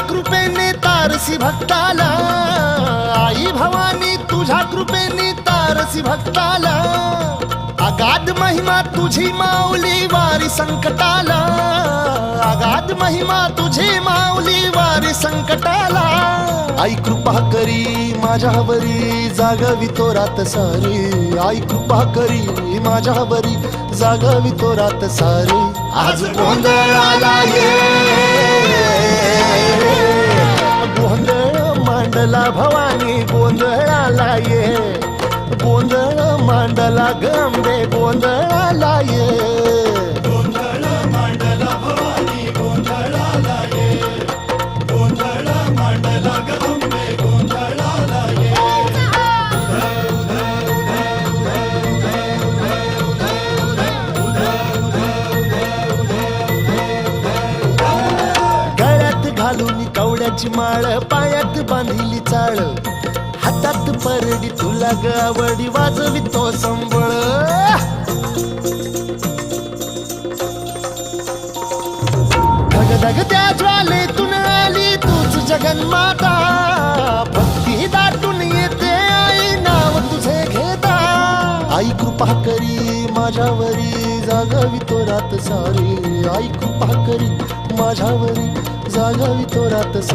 कृपेने तारसी भक्ताला, आई भवानी तुझ्या कृपेने तारसी भक्ताला, अगाध महिमा तुझी माऊली वारी संकटाला, अगाध महिमा तुझी माऊली वारी संकटाला। आई कृपा करी माझ्यावरी जागवी तो रात सारी, आई कृपा करी माझ्यावरी जागवी तो रात सारी। आज गोंधळाला ये, गोंधळ मांडला भवानी गोंधळाला ये, गोंधळ मांडला गंबे गोंधळाला ये, गोंधळ मांडला भवानी गोंधळाला ये, गोंधळ मांडला गंबे गोंधळाला ये। गळ्यात घालून कवड्याची माळ, पायात बांधिली चाळ, हातात परडी तुला गावडी वाजवी तो संबळ। धगधग त्या ज्वालेतून आली तूच जगन्माता, भक्ती दाटून येते आई नाव तुझे घेता। आई कृपा करी माझ्यावरी जागवी तो रात सारी, आई कृपा करी माझ्यावरी जागवी तो रात सारी।